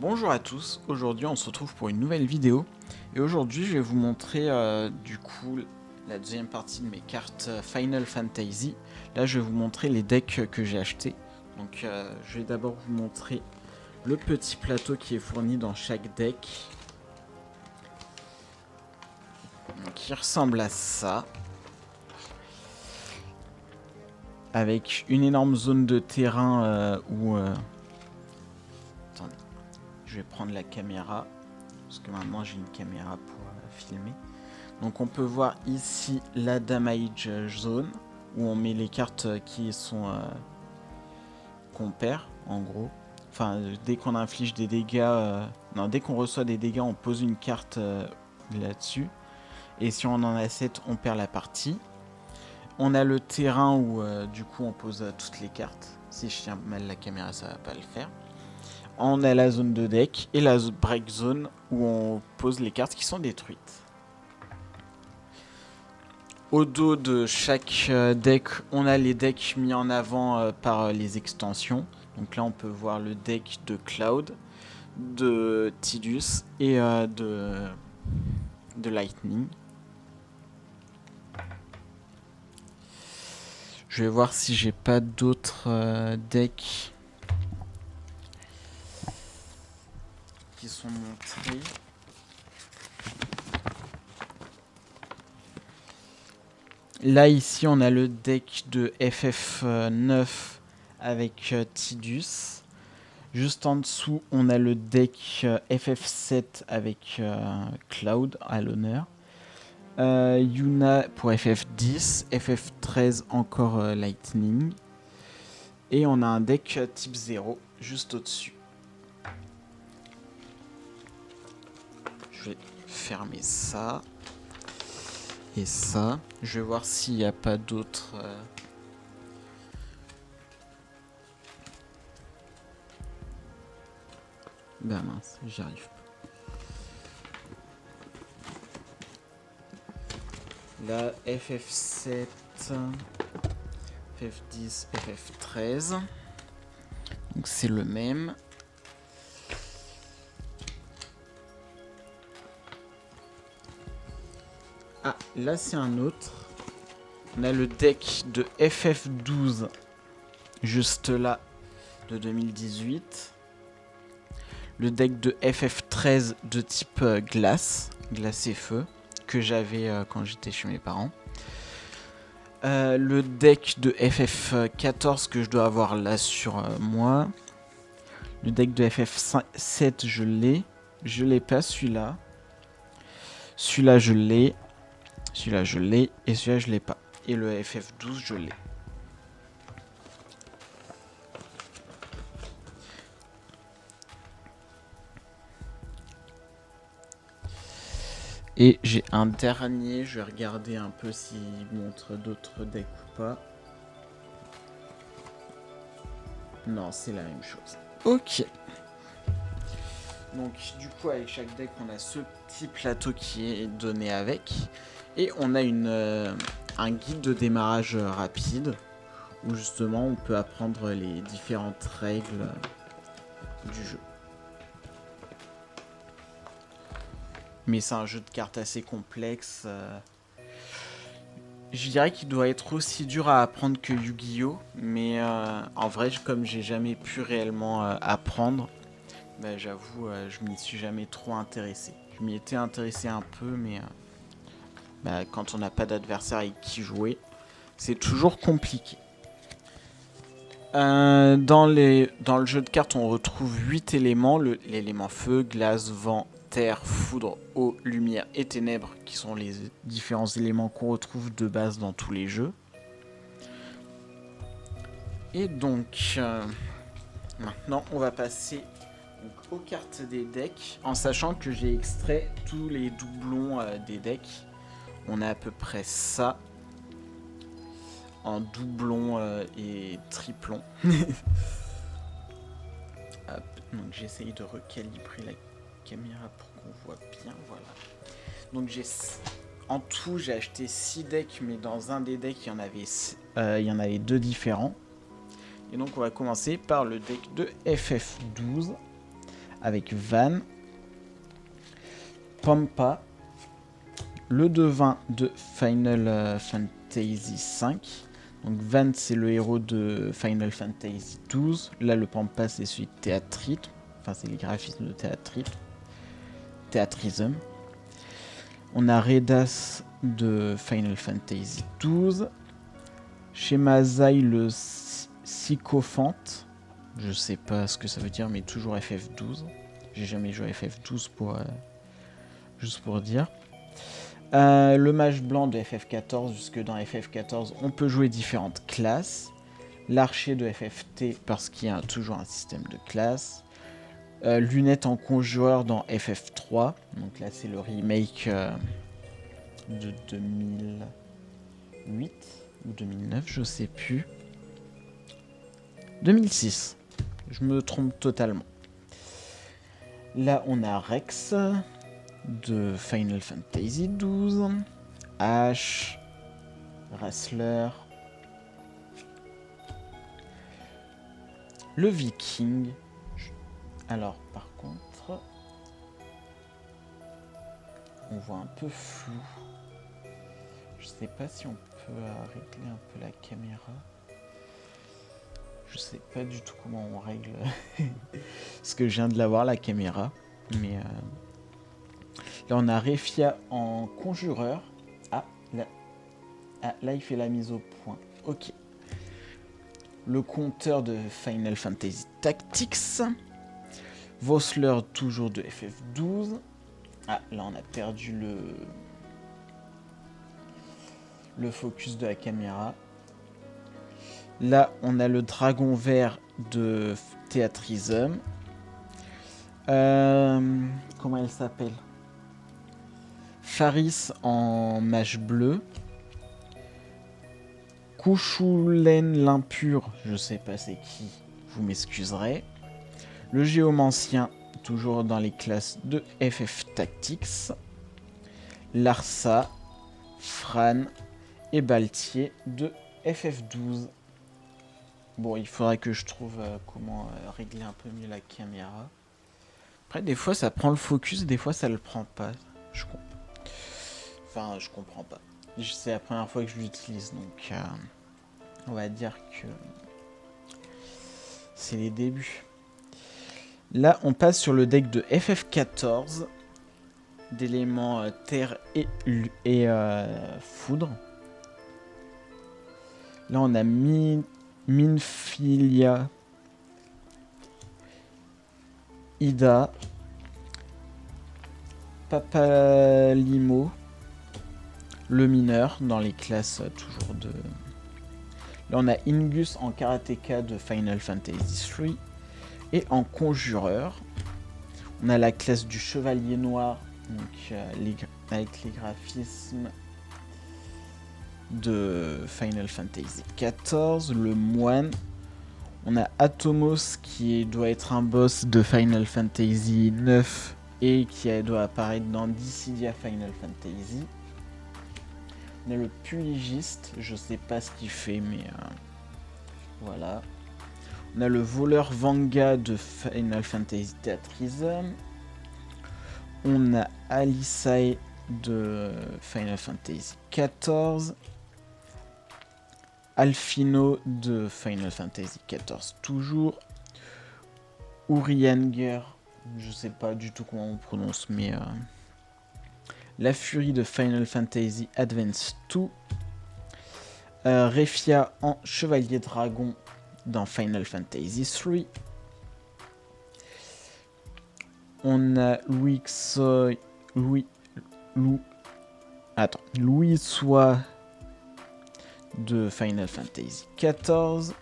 Bonjour à tous, aujourd'hui on se retrouve pour une nouvelle vidéo et aujourd'hui je vais vous montrer du coup la deuxième partie de mes cartes Final Fantasy. Là je vais vous montrer les decks que j'ai achetés. Donc je vais d'abord vous montrer le petit plateau qui est fourni dans chaque deck. Donc il ressemble à ça. Avec une énorme zone de terrain où... Attendez, je vais prendre la caméra. Parce que maintenant j'ai une caméra pour filmer. Donc on peut voir ici la damage zone où on met les cartes qui sont qu'on perd en gros. Enfin dès qu'on inflige des dégâts, non dès qu'on reçoit des dégâts on pose une carte là-dessus. Et si on en a 7 on perd la partie. On a le terrain où du coup on pose toutes les cartes. Si je tiens mal la caméra ça va pas le faire. On a la zone de deck et la break zone où on pose les cartes qui sont détruites. Au dos de chaque deck, on a les decks mis en avant par les extensions. Donc là, on peut voir le deck de Cloud, de Tidus et de Lightning. Je vais voir si j'ai pas d'autres decks qui sont montrés. Là, ici, on a le deck de FF9 avec Tidus. Juste en dessous, on a le deck FF7 avec Cloud à l'honneur. Yuna pour FF10, FF13 encore Lightning. Et on a un deck type 0 juste au-dessus. Je vais fermer ça. Et ça. Je vais voir s'il n'y a pas d'autres... Bah mince, j'y arrive pas. Là, FF7, FF10, FF13. Donc c'est le même. Ah, là c'est un autre. On a le deck de FF12, juste là, de 2018. Le deck de FF13 de type glace et feu, que j'avais quand j'étais chez mes parents. Le deck de FF14 que je dois avoir là sur moi. Le deck de FF7 je l'ai. Je l'ai pas celui-là. Celui-là je l'ai. Celui-là je l'ai. Et celui-là je l'ai pas. Et le FF12 je l'ai. Et j'ai un dernier, je vais regarder un peu s'il montre d'autres decks ou pas. Non, c'est la même chose. Ok. Donc du coup avec chaque deck on a ce petit plateau qui est donné avec. Et on a un guide de démarrage rapide. Où justement on peut apprendre les différentes règles du jeu. Mais c'est un jeu de cartes assez complexe. Je dirais qu'il doit être aussi dur à apprendre que Yu-Gi-Oh! Mais en vrai, comme j'ai jamais pu réellement apprendre, bah, j'avoue, je m'y suis jamais trop intéressé. Je m'y étais intéressé un peu, mais bah, quand on n'a pas d'adversaire avec qui jouer, c'est toujours compliqué. Dans le jeu de cartes, on retrouve 8 éléments. L'élément feu, glace, vent, terre, foudre, eau, lumière et ténèbres, qui sont les différents éléments qu'on retrouve de base dans tous les jeux. Et donc, maintenant, on va passer aux cartes des decks, en sachant que j'ai extrait tous les doublons des decks. On a à peu près ça en doublon et triplon. Hop, donc j'essaye de recalibrer la caméra pour qu'on voit bien, voilà. Donc en tout j'ai acheté 6 decks, mais dans un des decks il y en avait 2 différents. Et donc on va commencer par le deck de FF12 avec Van, Pampa, le devin de Final Fantasy V. Donc Van, c'est le héros de Final Fantasy XII. Là, le Pampa, c'est celui de Theatrhythm. Enfin, c'est les graphismes de Theatrhythm. On a Redas de Final Fantasy XII. Shemazai, le sycophante. Je sais pas ce que ça veut dire, mais toujours FF12. J'ai jamais joué à FF12 juste pour dire. Le mage blanc de FF14, puisque dans FF14, on peut jouer différentes classes. L'archer de FFT, parce qu'il y a toujours un système de classes. Lunettes en conjureur dans FF3. Donc là, c'est le remake de 2008 ou 2009, je sais plus. 2006. Je me trompe totalement. Là, on a Rex de Final Fantasy XII, Ash, Wrestler, le Viking. Alors, par contre, on voit un peu flou. Je sais pas si on peut régler un peu la caméra. Je sais pas du tout comment on règle parce que je viens de l'avoir la caméra, mais là on a Refia en conjureur. Là il fait la mise au point. Ok. Le compteur de Final Fantasy Tactics. Vossler toujours de FF12. Là on a perdu le focus de la caméra. Là, on a le dragon vert de Theatrhythm. Comment elle s'appelle? Faris en mage bleu. Kouchoulen l'impur, je sais pas c'est qui, vous m'excuserez. Le géomancien, toujours dans les classes de FF Tactics. Larsa, Fran et Baltier de FF12. Bon, il faudrait que je trouve comment régler un peu mieux la caméra. Après, des fois, ça prend le focus, des fois, ça le prend pas. Je comprends pas. C'est la première fois que je l'utilise, donc on va dire que c'est les débuts. Là, on passe sur le deck de FF14 d'éléments terre et foudre. Là, on a Minfilia, Ida, Papalimo, le mineur dans les classes toujours de... Là on a Ingus en karatéka de Final Fantasy III et en conjureur. On a la classe du chevalier noir donc, avec les graphismes de Final Fantasy XIV, le moine. On a Atomos qui doit être un boss de Final Fantasy IX et qui doit apparaître dans Dissidia Final Fantasy. On a le Puligiste, je sais pas ce qu'il fait, mais voilà. On a le voleur Vanga de Final Fantasy Theatrhythm. On a Alisae de Final Fantasy XIV. Alphino de Final Fantasy XIV toujours. Urianger, je sais pas du tout comment on prononce, mais la furie de Final Fantasy Advance 2. Refia en chevalier dragon dans Final Fantasy 3. On a Louis Sois de Final Fantasy XIV.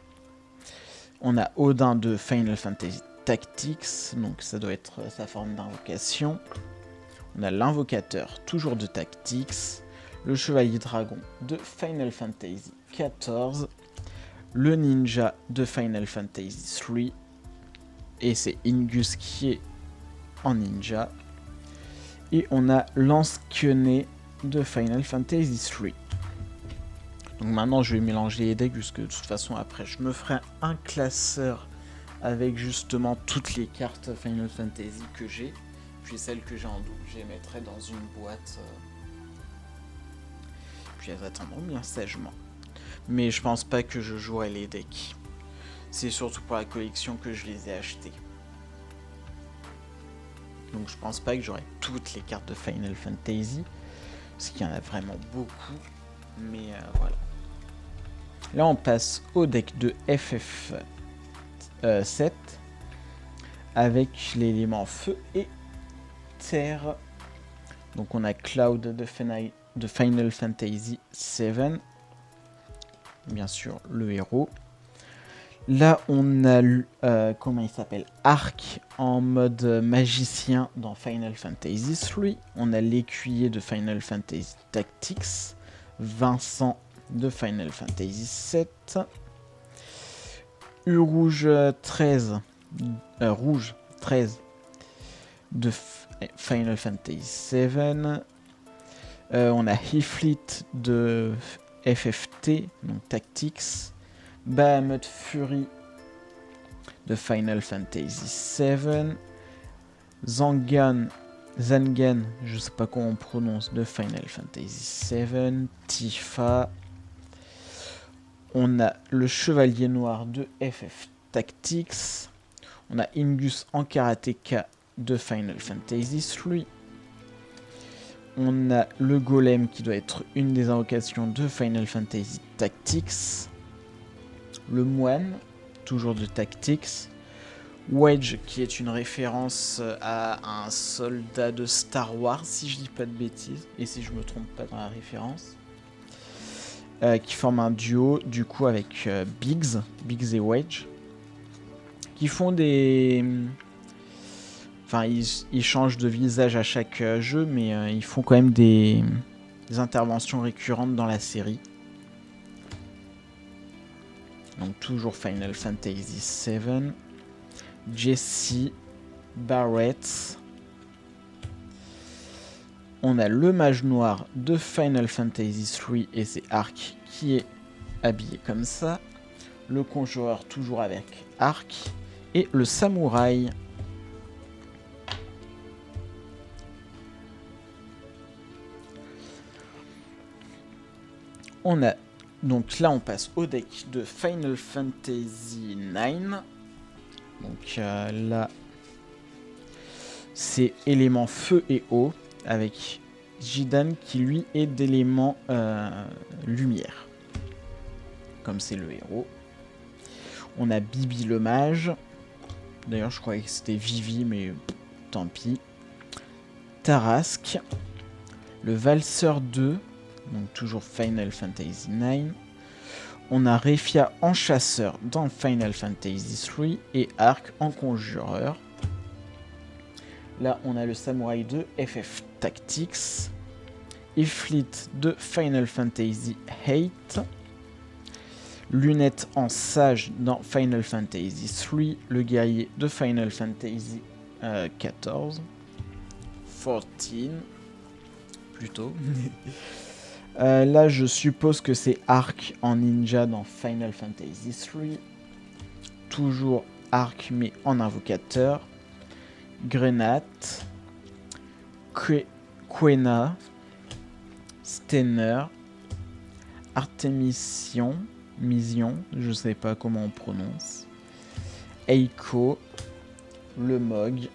On a Odin de Final Fantasy Tactics, donc ça doit être sa forme d'invocation. On a l'invocateur, toujours de Tactics. Le chevalier dragon de Final Fantasy XIV. Le ninja de Final Fantasy III. Et c'est Ingus qui est en ninja. Et on a Lance-Quenet de Final Fantasy III. Donc maintenant je vais mélanger les decks puisque de toute façon après je me ferai un classeur avec justement toutes les cartes Final Fantasy que j'ai, puis celles que j'ai en double, je les mettrai dans une boîte, puis elles attendront bien sagement. Mais je pense pas que je jouerai les decks. C'est surtout pour la collection que je les ai achetés. Donc je pense pas que j'aurai toutes les cartes de Final Fantasy, parce qu'il y en a vraiment beaucoup. Mais voilà. Là on passe au deck de FF7 avec l'élément feu et terre. Donc on a Cloud de Final Fantasy VII, bien sûr le héros. Là on a comment il s'appelle, Arc en mode magicien dans Final Fantasy III. On a l'écuyer de Final Fantasy Tactics, Vincent de Final Fantasy VII, Rouge 13 de Final Fantasy VII. On a Ifrit de FFT, donc Tactics, Bahamut Fury de Final Fantasy VII, Zangan, je sais pas comment on prononce, de Final Fantasy VII, Tifa. On a le Chevalier Noir de FF Tactics. On a Ingus en Karateka de Final Fantasy III. On a le Golem qui doit être une des invocations de Final Fantasy Tactics. Le Moine, toujours de Tactics. Wedge qui est une référence à un soldat de Star Wars, si je dis pas de bêtises, et si je me trompe pas dans la référence. Qui forment un duo du coup avec Biggs et Wedge, qui font des... Enfin, ils changent de visage à chaque jeu, mais ils font quand même des interventions récurrentes dans la série. Donc toujours Final Fantasy VII. Jesse, Barrett. On a le mage noir de Final Fantasy III et c'est Arc qui est habillé comme ça. Le conjureur toujours avec Arc. Et le samouraï. On a donc là on passe au deck de Final Fantasy IX. Donc là c'est élément feu et eau avec Jidan qui lui est d'élément lumière, comme c'est le héros. On a Bibi le mage. D'ailleurs je croyais que c'était Vivi, mais tant pis. Tarrasque. Le valseur 2, donc toujours Final Fantasy IX. On a Refia en chasseur dans Final Fantasy III et Arc en conjureur. Là, on a le samouraï de FF Tactics, Ifrit de Final Fantasy VIII, Lunette en sage dans Final Fantasy III, le guerrier de Final Fantasy XIV, 14 plutôt. Là, je suppose que c'est Arc en ninja dans Final Fantasy III. Toujours Arc, mais en invocateur. Grenat. Quena. Stenner. Artemision. Je sais pas comment on prononce. Eiko. Le Mog.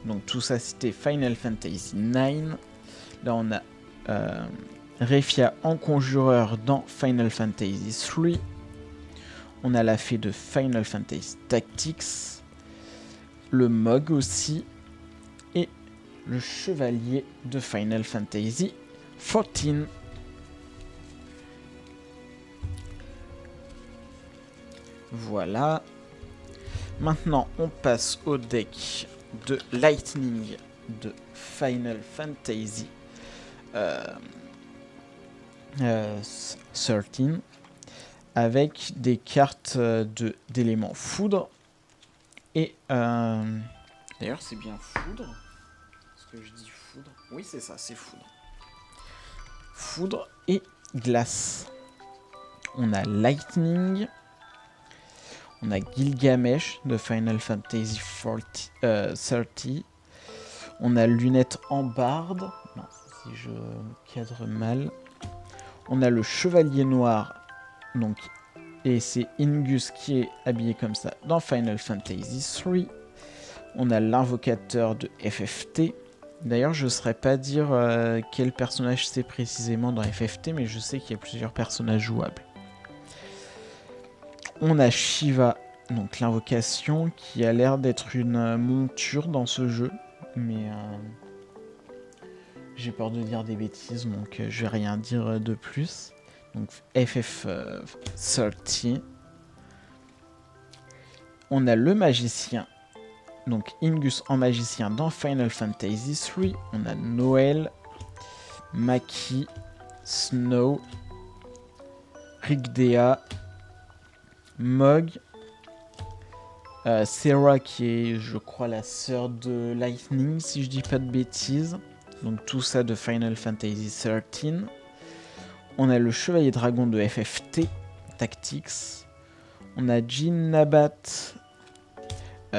Donc tout ça, c'était Final Fantasy IX. Là, on a... Refia en conjureur dans Final Fantasy III. On a la fée de Final Fantasy Tactics. Le Mog aussi. Et le chevalier de Final Fantasy XIV. Voilà. Maintenant, on passe au deck de Lightning de Final Fantasy 13 avec des cartes d'éléments foudre et d'ailleurs c'est bien foudre, est-ce que je dis foudre? Oui c'est ça, c'est foudre et glace. On a Lightning, On a Gilgamesh de Final Fantasy 30. On a Lunette en barde. Non, si je cadre mal. On a le Chevalier Noir. Donc, et c'est Ingus qui est habillé comme ça dans Final Fantasy 3. On a l'invocateur de FFT. D'ailleurs, je ne saurais pas dire quel personnage c'est précisément dans FFT, mais je sais qu'il y a plusieurs personnages jouables. On a Shiva, donc l'invocation, qui a l'air d'être une monture dans ce jeu, mais j'ai peur de dire des bêtises, donc je vais rien dire de plus. Donc FF13. On a le magicien, donc Ingus en magicien dans Final Fantasy 3. On a Noël, Maki, Snow, Rigdea, Mog, Serah qui est, je crois, la sœur de Lightning, si je dis pas de bêtises. Donc tout ça de Final Fantasy 13. On a le Chevalier Dragon de FFT, Tactics. On a Jean Nabat,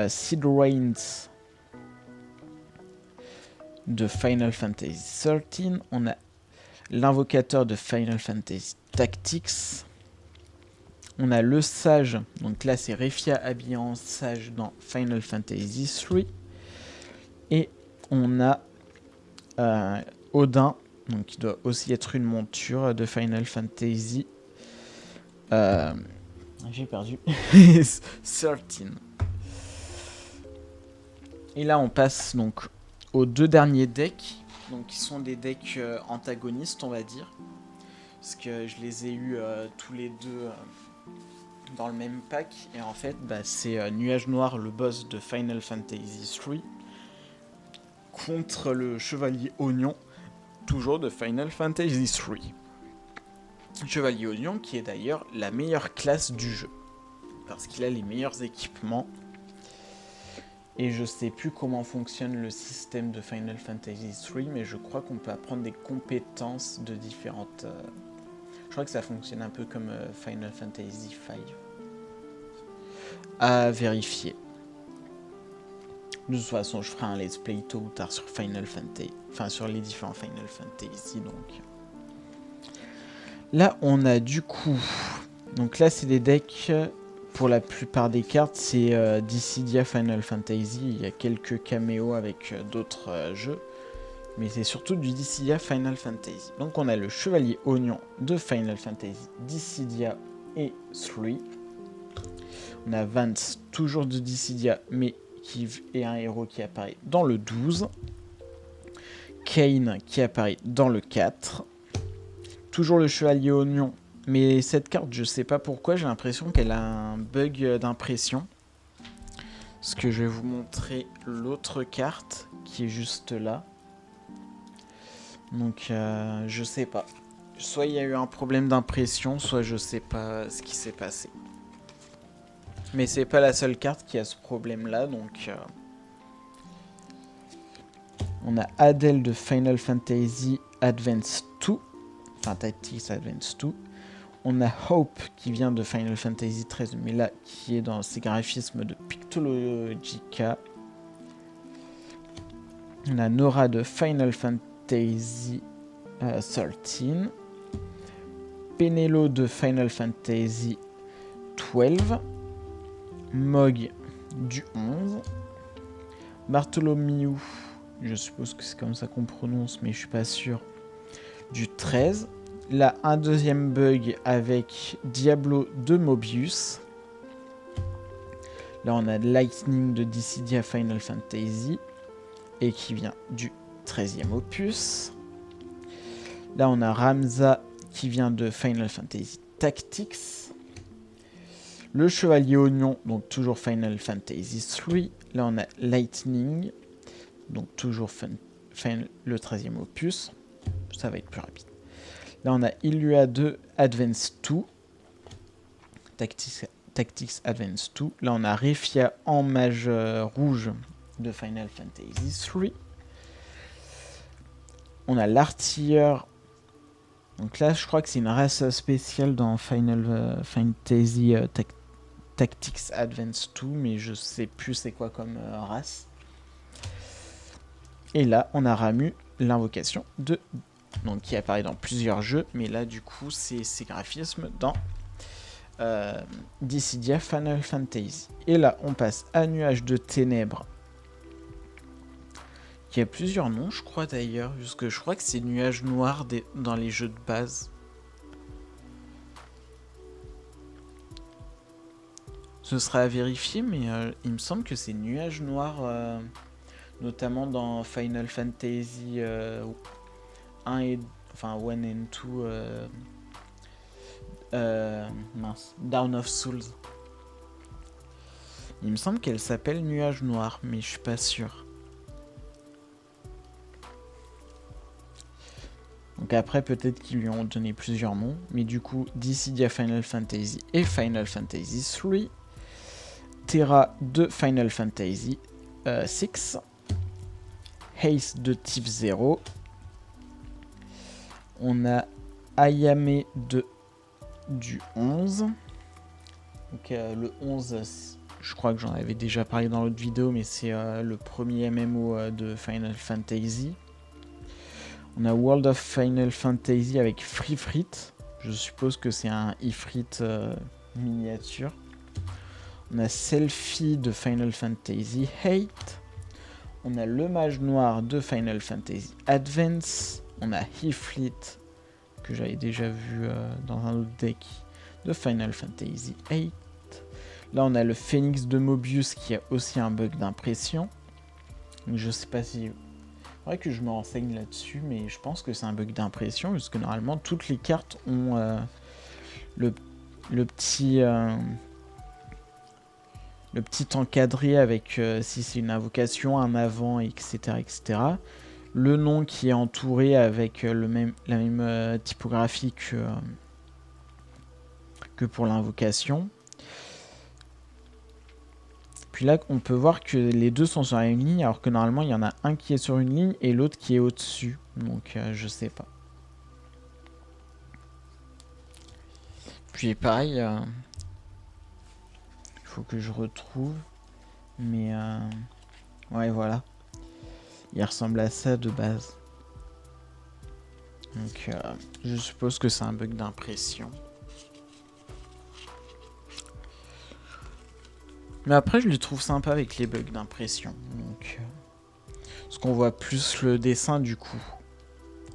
Sid Reigns de Final Fantasy 13. On a l'invocateur de Final Fantasy Tactics. On a le sage, donc là c'est Refia habillé en sage dans Final Fantasy 3. Et on a Odin, donc qui doit aussi être une monture de Final Fantasy. J'ai perdu. 13. Et là on passe donc aux deux derniers decks, donc qui sont des decks antagonistes on va dire, parce que je les ai eus tous les deux dans le même pack, et en fait c'est Nuage Noir, le boss de Final Fantasy 3, contre le Chevalier Oignon, toujours de Final Fantasy 3. Chevalier Oignon qui est d'ailleurs la meilleure classe du jeu, parce qu'il a les meilleurs équipements. Et je sais plus comment fonctionne le système de Final Fantasy 3, mais je crois qu'on peut apprendre des compétences de différentes... Je crois que ça fonctionne un peu comme Final Fantasy 5. À vérifier. De toute façon, je ferai un let's play tôt ou tard sur Final Fantasy, enfin sur les différents Final Fantasy. Donc là, on a du coup, donc là, c'est des decks. Pour la plupart des cartes, c'est Dissidia Final Fantasy. Il y a quelques caméos avec d'autres jeux, mais c'est surtout du Dissidia Final Fantasy. Donc on a le Chevalier Oignon de Final Fantasy Dissidia et 3. On a Vance, toujours de Dissidia, mais qui est un héros qui apparaît dans le 12. Kain qui apparaît dans le 4. Toujours le Chevalier Oignon, mais cette carte, je sais pas pourquoi, j'ai l'impression qu'elle a un bug d'impression. Parce que je vais vous montrer l'autre carte qui est juste là. Donc je sais pas. Soit il y a eu un problème d'impression, soit je sais pas ce qui s'est passé. Mais c'est pas la seule carte qui a ce problème là, donc on a Adele de Final Fantasy Advance 2, enfin Tactics Advance 2. On a Hope qui vient de Final Fantasy 13, mais là qui est dans ses graphismes de Pictologica. On a Nora de Final Fantasy 13. Penelo de Final Fantasy 12. Mog du 11. Bartholomew, je suppose que c'est comme ça qu'on prononce, mais je suis pas sûr, du 13. Là, un deuxième bug avec Diablo de Mobius. Là, on a Lightning de Dissidia Final Fantasy, et qui vient du 13e opus. Là, on a Ramza qui vient de Final Fantasy Tactics. Le Chevalier Oignon, donc toujours Final Fantasy 3. Là, on a Lightning, donc toujours le 13e opus. Ça va être plus rapide. Là, on a Illua 2 Advance 2. Tactics Advance 2. Là, on a Refia en mage rouge de Final Fantasy 3. On a l'artilleur. Donc là, je crois que c'est une race spéciale dans Final Fantasy Tactics Advance 2, mais je sais plus c'est quoi comme race. Et là, on a Ramuh, l'invocation de... Donc, qui apparaît dans plusieurs jeux, mais là, du coup, c'est ses graphismes dans Dissidia Final Fantasy. Et là, on passe à Nuage de Ténèbres, qui a plusieurs noms, je crois d'ailleurs, parce que je crois que c'est Nuage Noir dans les jeux de base. Ce sera à vérifier, mais il me semble que c'est Nuage Noir, notamment dans Final Fantasy 1 et... Enfin, 1 and 2... mince, Dawn of Souls. Il me semble qu'elle s'appelle Nuage Noir, mais je suis pas sûr. Donc après, peut-être qu'ils lui ont donné plusieurs noms. Mais du coup, Dissidia Final Fantasy et Final Fantasy 3. Terra de Final Fantasy 6. Haste de Type 0. On a Ayame du 11. Donc le 11, je crois que j'en avais déjà parlé dans l'autre vidéo, mais c'est le premier MMO de Final Fantasy. On a World of Final Fantasy avec Ifrit. Je suppose que c'est un Ifrit miniature. On a Selfie de Final Fantasy 8. On a le Mage Noir de Final Fantasy Advance. On a Ifrit, que j'avais déjà vu dans un autre deck de Final Fantasy 8. Là, on a le Phoenix de Mobius qui a aussi un bug d'impression. Je sais pas si... C'est vrai que je me renseigne là-dessus, mais je pense que c'est un bug d'impression, parce que normalement, toutes les cartes ont le petit encadré avec si c'est une invocation, un avant, etc., etc. Le nom qui est entouré avec la même typographie que pour l'invocation. Puis là, on peut voir que les deux sont sur une ligne, alors que normalement, il y en a un qui est sur une ligne et l'autre qui est au-dessus. Donc, je sais pas. Puis pareil, il faut que je retrouve. Mais, ouais, voilà. Il ressemble à ça de base. Donc, je suppose que c'est un bug d'impression. Mais après, je les trouve sympas avec les bugs d'impression. Donc, parce qu'on voit plus le dessin du coup.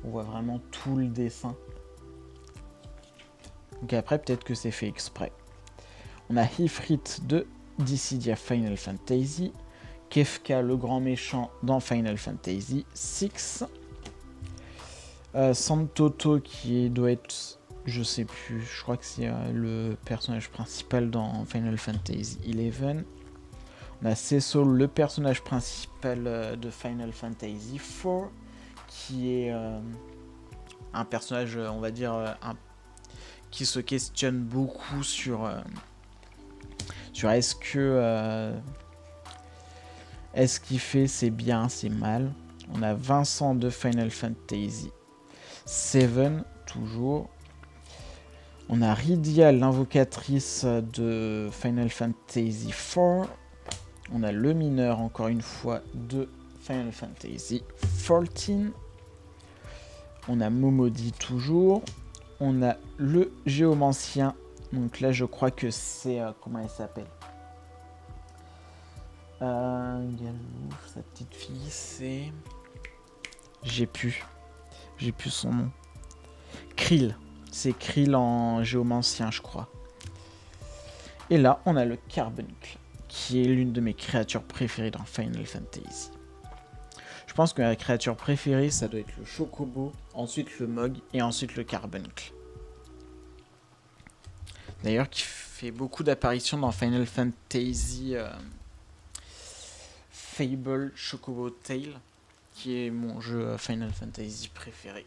On voit vraiment tout le dessin. Donc après, peut-être que c'est fait exprès. On a Ifrit de Dissidia Final Fantasy. Kefka, le grand méchant dans Final Fantasy 6. Santoto qui doit être... Je sais plus, je crois que c'est le personnage principal dans Final Fantasy 11. On a Cecil, le personnage principal de Final Fantasy 4, qui est un personnage, on va dire, qui se questionne beaucoup sur est-ce qu'il fait c'est bien, c'est mal. On a Vincent de Final Fantasy 7, toujours. On a Rydia, l'invocatrice de Final Fantasy 4. On a le mineur, encore une fois, de Final Fantasy 14. On a Momodi, toujours. On a le géomancien. Donc là, je crois que c'est... comment elle s'appelle Galouf, sa petite fille, c'est... J'ai plus son nom. Krill. C'est Krill en géomancien, je crois. Et là, on a le Carbuncle, qui est l'une de mes créatures préférées dans Final Fantasy. Je pense que ma créature préférée, ça doit être le Chocobo, ensuite le Mog, et ensuite le Carbuncle. D'ailleurs, qui fait beaucoup d'apparitions dans Final Fantasy Fable Chocobo Tale, qui est mon jeu Final Fantasy préféré.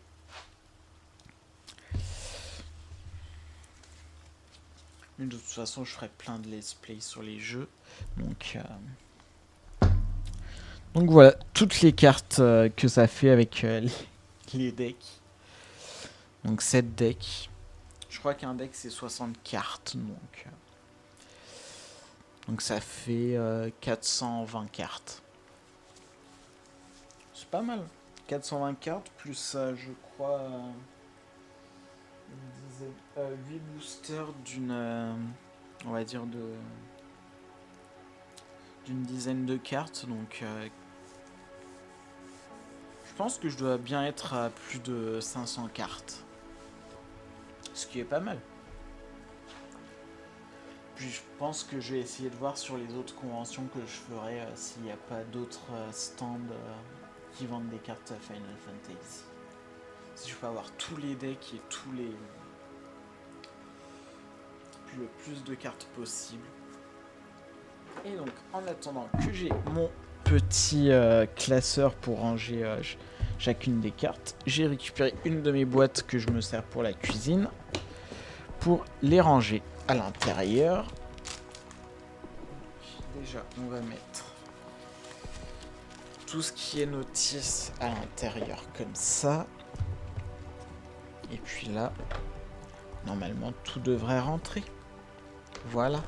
Mais de toute façon, je ferai plein de let's play sur les jeux. Donc voilà, toutes les cartes que ça fait avec les decks. Donc 7 decks. Je crois qu'un deck c'est 60 cartes. Donc Donc ça fait 420 cartes. C'est pas mal. 420 cartes plus, je crois, 8 boosters d'une, on va dire, d'une dizaine de cartes. Donc je pense que je dois bien être à plus de 500 cartes. Ce qui est pas mal. Puis je pense que je vais essayer de voir sur les autres conventions que je ferai s'il n'y a pas d'autres stands qui vendent des cartes Final Fantasy. Si je peux avoir tous les decks et tous les... puis le plus de cartes possible. Et donc en attendant que j'ai mon petit classeur pour ranger chacune des cartes, j'ai récupéré une de mes boîtes que je me sers pour la cuisine pour les ranger à l'intérieur. Déjà, on va mettre tout ce qui est notice à l'intérieur comme ça. Et puis là, normalement, tout devrait rentrer. Voilà.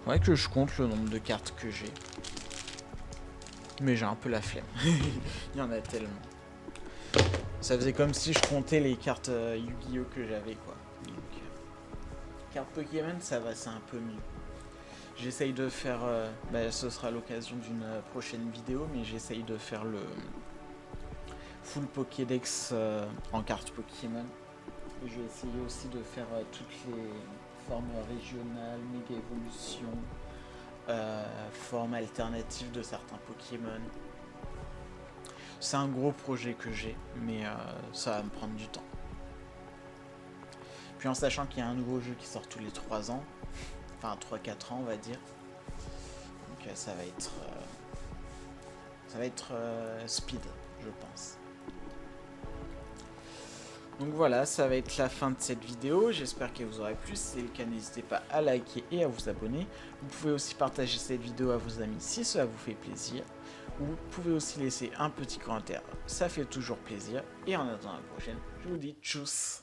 Faudrait que je compte le nombre de cartes que j'ai. Mais j'ai un peu la flemme. Il y en a tellement. Ça faisait comme si je comptais les cartes Yu-Gi-Oh que j'avais, quoi. Donc, cartes Pokémon, ça va, c'est un peu mieux. J'essaye de faire... ce sera l'occasion d'une prochaine vidéo, mais j'essaye de faire le full Pokédex en cartes Pokémon. Et je vais essayer aussi de faire toutes les formes régionales, méga évolution, formes alternatives de certains Pokémon. C'est un gros projet que j'ai, mais ça va me prendre du temps. Puis en sachant qu'il y a un nouveau jeu qui sort tous les 3 ans, enfin 3-4 ans on va dire, donc ça va être speed, je pense. Donc voilà, ça va être la fin de cette vidéo, j'espère qu'elle vous aura plu. Si c'est le cas, n'hésitez pas à liker et à vous abonner. Vous pouvez aussi partager cette vidéo à vos amis si cela vous fait plaisir. Vous pouvez aussi laisser un petit commentaire, ça fait toujours plaisir. Et en attendant la prochaine, je vous dis tchuss.